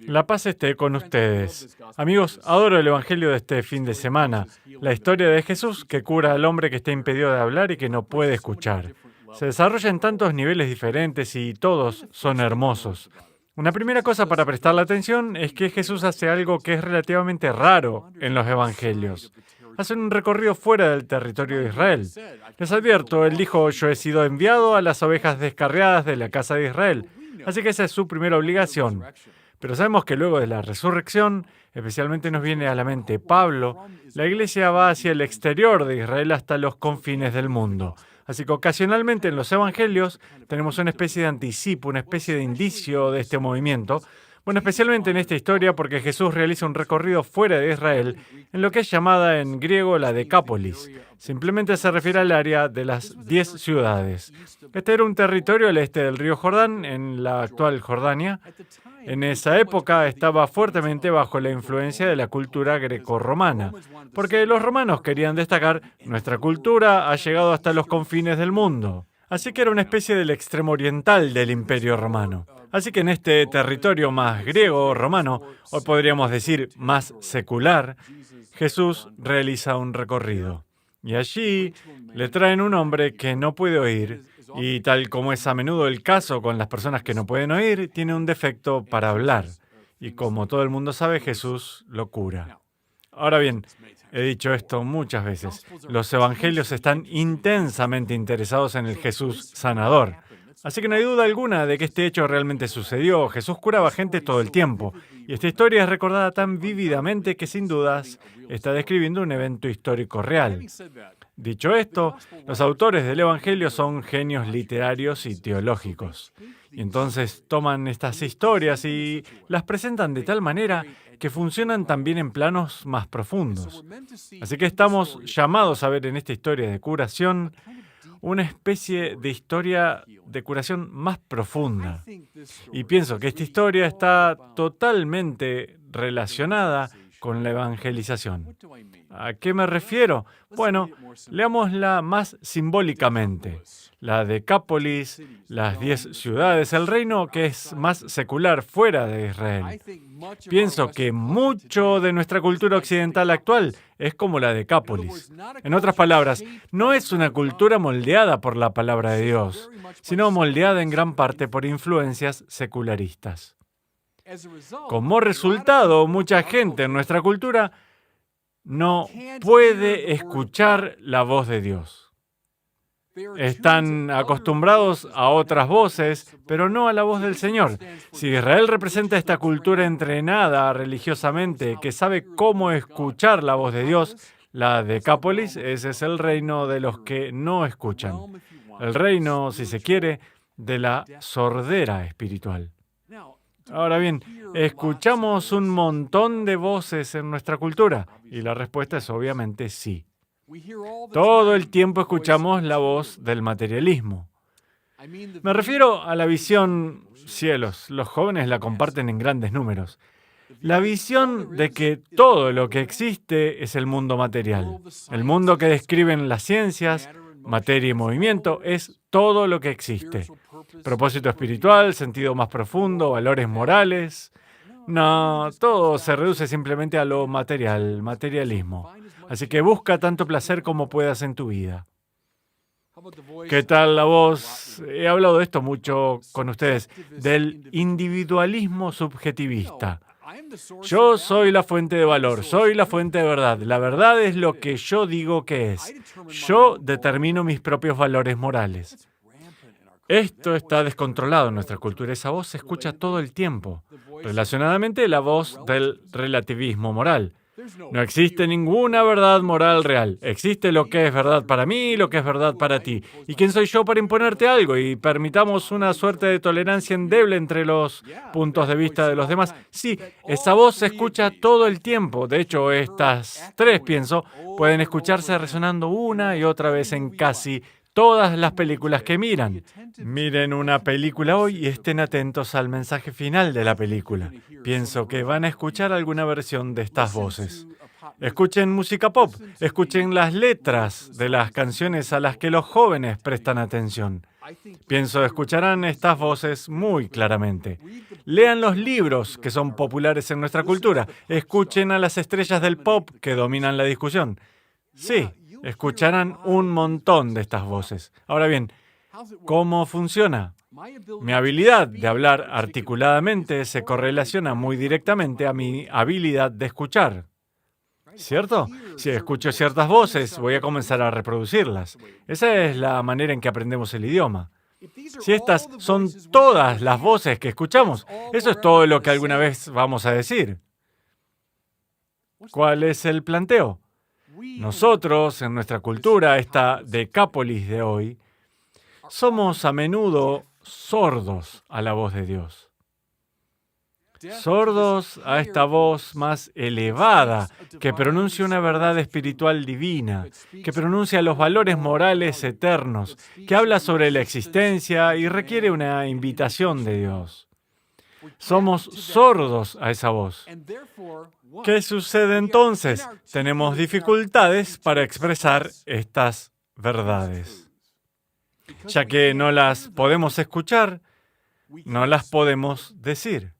La paz esté con ustedes. Amigos, adoro el Evangelio de este fin de semana. La historia de Jesús que cura al hombre que está impedido de hablar y que no puede escuchar. Se desarrolla en tantos niveles diferentes y todos son hermosos. Una primera cosa para prestarle atención es que Jesús hace algo que es relativamente raro en los Evangelios. Hace un recorrido fuera del territorio de Israel. Les advierto, él dijo, yo he sido enviado a las ovejas descarriadas de la casa de Israel. Así que esa es su primera obligación. Pero sabemos que luego de la resurrección, especialmente nos viene a la mente Pablo, la iglesia va hacia el exterior de Israel hasta los confines del mundo. Así que ocasionalmente en los evangelios tenemos una especie de anticipo, una especie de indicio de este movimiento. Bueno, especialmente en esta historia porque Jesús realiza un recorrido fuera de Israel en lo que es llamada en griego la Decápolis. Simplemente se refiere al área de las 10 ciudades. Este era un territorio al este del río Jordán, en la actual Jordania. En esa época estaba fuertemente bajo la influencia de la cultura grecorromana, porque los romanos querían destacar, nuestra cultura ha llegado hasta los confines del mundo. Así que era una especie del extremo oriental del Imperio Romano. Así que en este territorio más griego romano, o podríamos decir más secular, Jesús realiza un recorrido. Y allí le traen un hombre que no puede oír, y tal como es a menudo el caso con las personas que no pueden oír, tiene un defecto para hablar. Y como todo el mundo sabe, Jesús lo cura. Ahora bien, he dicho esto muchas veces. Los evangelios están intensamente interesados en el Jesús sanador. Así que no hay duda alguna de que este hecho realmente sucedió. Jesús curaba gente todo el tiempo. Y esta historia es recordada tan vívidamente que sin dudas está describiendo un evento histórico real. Dicho esto, los autores del Evangelio son genios literarios y teológicos. Y entonces toman estas historias y las presentan de tal manera que funcionan también en planos más profundos. Así que estamos llamados a ver en esta historia de curación una especie de historia de curación más profunda. Y pienso que esta historia está totalmente relacionada con la evangelización. ¿A qué me refiero? Bueno, leámosla más simbólicamente. La Decápolis, las 10 ciudades, el reino que es más secular fuera de Israel. Pienso que mucho de nuestra cultura occidental actual es como la Decápolis. En otras palabras, no es una cultura moldeada por la palabra de Dios, sino moldeada en gran parte por influencias secularistas. Como resultado, mucha gente en nuestra cultura no puede escuchar la voz de Dios. Están acostumbrados a otras voces, pero no a la voz del Señor. Si Israel representa esta cultura entrenada religiosamente, que sabe cómo escuchar la voz de Dios, la Decápolis, ese es el reino de los que no escuchan. El reino, si se quiere, de la sordera espiritual. Ahora bien, ¿escuchamos un montón de voces en nuestra cultura? Y la respuesta es obviamente sí. Todo el tiempo escuchamos la voz del materialismo. Me refiero a la visión, cielos, los jóvenes la comparten en grandes números. La visión de que todo lo que existe es el mundo material. El mundo que describen las ciencias, materia y movimiento, es todo lo que existe. Propósito espiritual, sentido más profundo, valores morales. No, todo se reduce simplemente a lo material, materialismo. Así que busca tanto placer como puedas en tu vida. ¿Qué tal la voz? He hablado de esto mucho con ustedes, del individualismo subjetivista. Yo soy la fuente de valor, soy la fuente de verdad. La verdad es lo que yo digo que es. Yo determino mis propios valores morales. Esto está descontrolado en nuestra cultura. Esa voz se escucha todo el tiempo. Relacionadamente, la voz del relativismo moral. No existe ninguna verdad moral real. Existe lo que es verdad para mí y lo que es verdad para ti. ¿Y quién soy yo para imponerte algo? Y permitamos una suerte de tolerancia endeble entre los puntos de vista de los demás. Sí, esa voz se escucha todo el tiempo. De hecho, estas tres, pienso, pueden escucharse resonando una y otra vez en casi todas las películas que miran. Miren una película hoy y estén atentos al mensaje final de la película. Pienso que van a escuchar alguna versión de estas voces. Escuchen música pop, escuchen las letras de las canciones a las que los jóvenes prestan atención. Pienso, escucharán estas voces muy claramente. Lean los libros que son populares en nuestra cultura. Escuchen a las estrellas del pop que dominan la discusión. Sí, escucharán un montón de estas voces. Ahora bien, ¿cómo funciona? Mi habilidad de hablar articuladamente se correlaciona muy directamente a mi habilidad de escuchar. ¿Cierto? Si escucho ciertas voces, voy a comenzar a reproducirlas. Esa es la manera en que aprendemos el idioma. Si estas son todas las voces que escuchamos, eso es todo lo que alguna vez vamos a decir. ¿Cuál es el planteo? Nosotros, en nuestra cultura, esta decápolis de hoy, somos a menudo sordos a la voz de Dios. Sordos a esta voz más elevada, que pronuncia una verdad espiritual divina, que pronuncia los valores morales eternos, que habla sobre la existencia y requiere una invitación de Dios. Somos sordos a esa voz. ¿Qué sucede entonces? Tenemos dificultades para expresar estas verdades. Ya que no las podemos escuchar, no las podemos decir.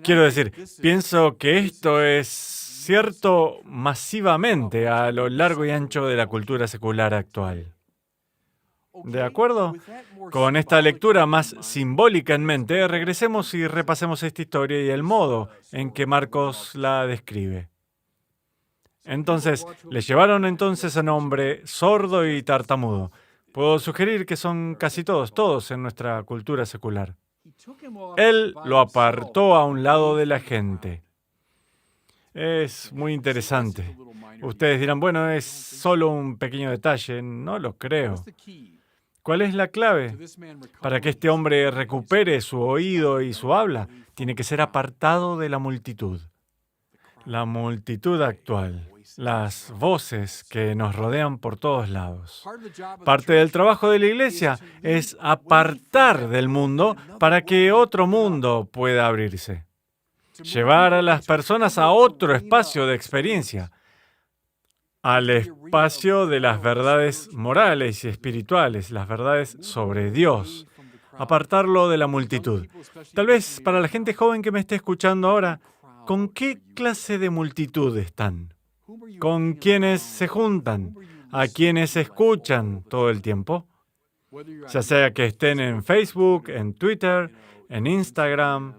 Quiero decir, pienso que esto es cierto masivamente a lo largo y ancho de la cultura secular actual. ¿De acuerdo? Con esta lectura más simbólica en mente, regresemos y repasemos esta historia y el modo en que Marcos la describe. Entonces, le llevaron entonces a un hombre sordo y tartamudo. Puedo sugerir que son casi todos en nuestra cultura secular. Él lo apartó a un lado de la gente. Es muy interesante. Ustedes dirán, bueno, es solo un pequeño detalle. No lo creo. ¿Cuál es la clave? Para que este hombre recupere su oído y su habla, tiene que ser apartado de la multitud. La multitud actual. Las voces que nos rodean por todos lados. Parte del trabajo de la iglesia es apartar del mundo para que otro mundo pueda abrirse. Llevar a las personas a otro espacio de experiencia, al espacio de las verdades morales y espirituales, las verdades sobre Dios. Apartarlo de la multitud. Tal vez para la gente joven que me esté escuchando ahora, ¿con qué clase de multitud están? ¿Con quiénes se juntan? ¿A quiénes escuchan todo el tiempo? Ya sea que estén en Facebook, en Twitter, en Instagram,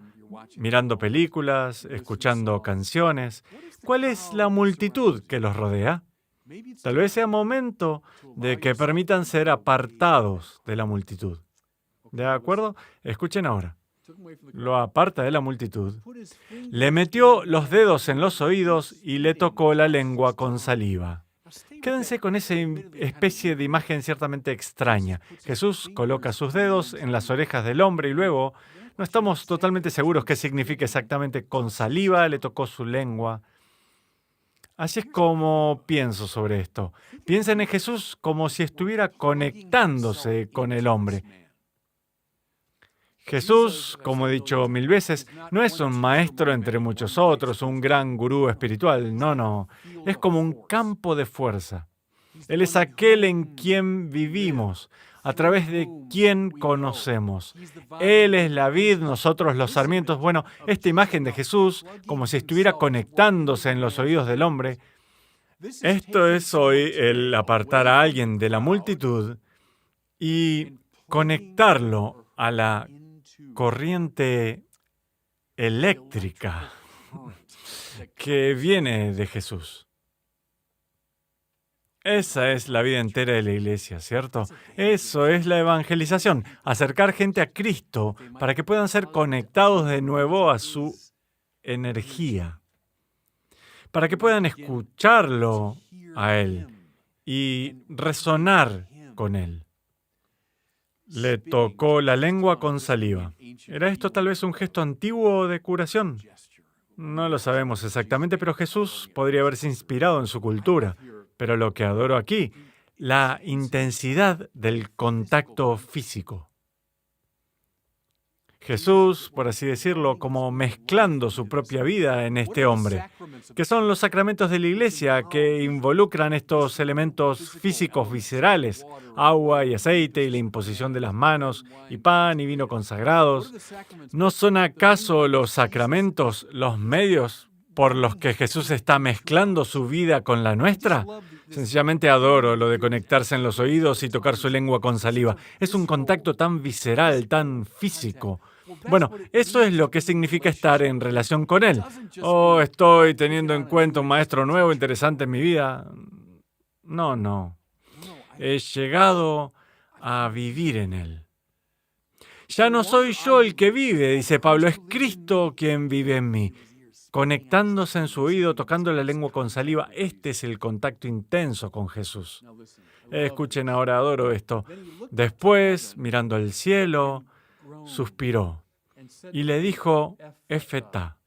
mirando películas, escuchando canciones. ¿Cuál es la multitud que los rodea? Tal vez sea momento de que permitan ser apartados de la multitud. ¿De acuerdo? Escuchen ahora. Lo aparta de la multitud, le metió los dedos en los oídos y le tocó la lengua con saliva. Quédense con esa especie de imagen ciertamente extraña. Jesús coloca sus dedos en las orejas del hombre y luego no estamos totalmente seguros qué significa exactamente con saliva, le tocó su lengua. Así es como pienso sobre esto. Piensen en Jesús como si estuviera conectándose con el hombre. Jesús, como he dicho 1000 veces, no es un maestro entre muchos otros, un gran gurú espiritual, no. Es como un campo de fuerza. Él es aquel en quien vivimos, a través de quien conocemos. Él es la vid, nosotros los sarmientos. Bueno, esta imagen de Jesús, como si estuviera conectándose en los oídos del hombre, esto es hoy el apartar a alguien de la multitud y conectarlo a la corriente eléctrica que viene de Jesús. Esa es la vida entera de la iglesia, ¿cierto? Eso es la evangelización, acercar gente a Cristo para que puedan ser conectados de nuevo a su energía, para que puedan escucharlo a Él y resonar con Él. Le tocó la lengua con saliva. ¿Era esto tal vez un gesto antiguo de curación? No lo sabemos exactamente, pero Jesús podría haberse inspirado en su cultura. Pero lo que adoro aquí, la intensidad del contacto físico. Jesús, por así decirlo, como mezclando su propia vida en este hombre, que son los sacramentos de la Iglesia que involucran estos elementos físicos viscerales, agua y aceite y la imposición de las manos, y pan y vino consagrados. ¿No son acaso los sacramentos los medios por los que Jesús está mezclando su vida con la nuestra? Sencillamente adoro lo de conectarse en los oídos y tocar su lengua con saliva. Es un contacto tan visceral, tan físico. Bueno, eso es lo que significa estar en relación con Él. Oh, estoy teniendo en cuenta un maestro nuevo, interesante en mi vida. No. He llegado a vivir en Él. Ya no soy yo el que vive, dice Pablo, es Cristo quien vive en mí. Conectándose en su oído, tocando la lengua con saliva, este es el contacto intenso con Jesús. Escuchen ahora, adoro esto. Después, mirando al cielo, suspiró y le dijo, Efetá,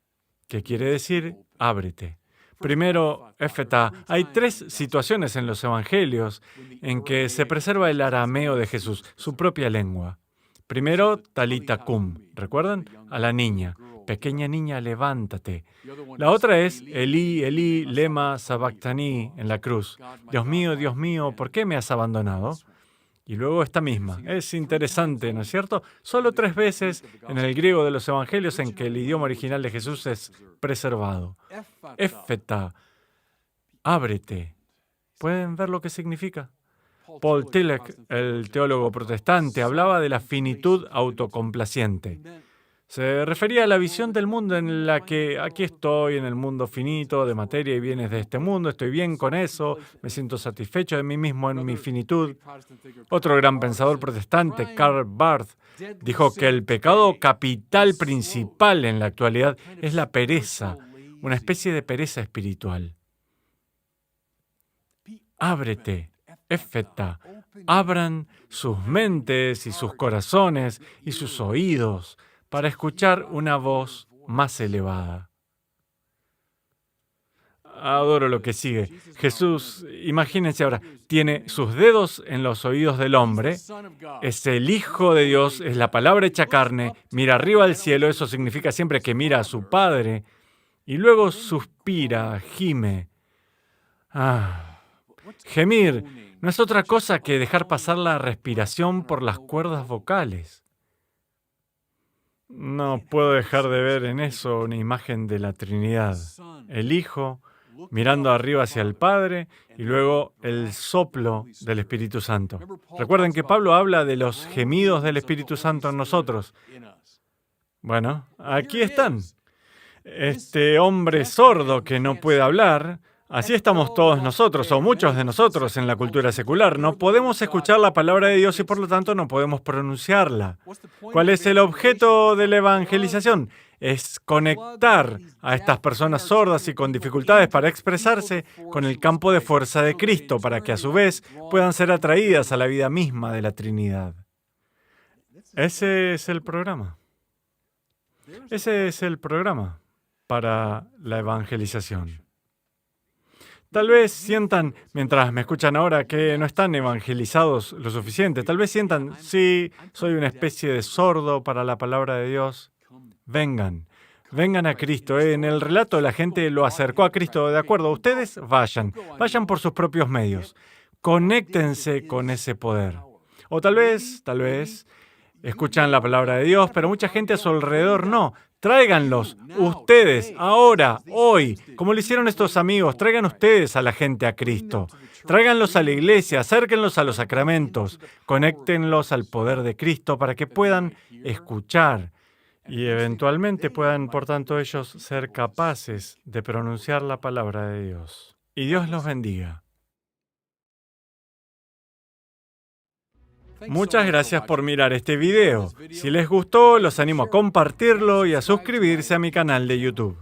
que quiere decir, ábrete. Primero, Efetá. Hay 3 situaciones en los evangelios en que se preserva el arameo de Jesús, su propia lengua. Primero, Talita cum, ¿recuerdan? A la niña. Pequeña niña, levántate. La otra es Elí, Elí, lema sabactani en la cruz. Dios mío, ¿por qué me has abandonado? Y luego esta misma. Es interesante, ¿no es cierto? Solo 3 veces en el griego de los evangelios en que el idioma original de Jesús es preservado. Éfeta, ábrete. ¿Pueden ver lo que significa? Paul Tillich, el teólogo protestante, hablaba de la finitud autocomplaciente. Se refería a la visión del mundo en la que aquí estoy, en el mundo finito, de materia y bienes de este mundo, estoy bien con eso, me siento satisfecho de mí mismo en mi finitud. Otro gran pensador protestante, Karl Barth, dijo que el pecado capital principal en la actualidad es la pereza, una especie de pereza espiritual. Ábrete, Éfeta, abran sus mentes y sus corazones y sus oídos para escuchar una voz más elevada. Adoro lo que sigue. Jesús, imagínense ahora, tiene sus dedos en los oídos del hombre, es el Hijo de Dios, es la palabra hecha carne, mira arriba al cielo, eso significa siempre que mira a su Padre, y luego suspira, gime. Gemir no es otra cosa que dejar pasar la respiración por las cuerdas vocales. No puedo dejar de ver en eso una imagen de la Trinidad. El Hijo mirando arriba hacia el Padre y luego el soplo del Espíritu Santo. Recuerden que Pablo habla de los gemidos del Espíritu Santo en nosotros. Bueno, aquí están. Este hombre sordo que no puede hablar. Así estamos todos nosotros, o muchos de nosotros en la cultura secular. No podemos escuchar la palabra de Dios y por lo tanto no podemos pronunciarla. ¿Cuál es el objeto de la evangelización? Es conectar a estas personas sordas y con dificultades para expresarse con el campo de fuerza de Cristo, para que a su vez puedan ser atraídas a la vida misma de la Trinidad. Ese es el programa. Ese es el programa para la evangelización. Tal vez sientan, mientras me escuchan ahora, que no están evangelizados lo suficiente. Tal vez sientan, sí, soy una especie de sordo para la palabra de Dios. Vengan a Cristo. En el relato la gente lo acercó a Cristo. De acuerdo, ustedes vayan por sus propios medios. Conéctense con ese poder. O tal vez, escuchan la palabra de Dios, pero mucha gente a su alrededor no. Tráiganlos, ustedes, ahora, hoy, como lo hicieron estos amigos, traigan ustedes a la gente a Cristo. Tráiganlos a la iglesia, acérquenlos a los sacramentos, conéctenlos al poder de Cristo para que puedan escuchar y eventualmente puedan, por tanto, ellos ser capaces de pronunciar la palabra de Dios. Y Dios los bendiga. Muchas gracias por mirar este video. Si les gustó, los animo a compartirlo y a suscribirse a mi canal de YouTube.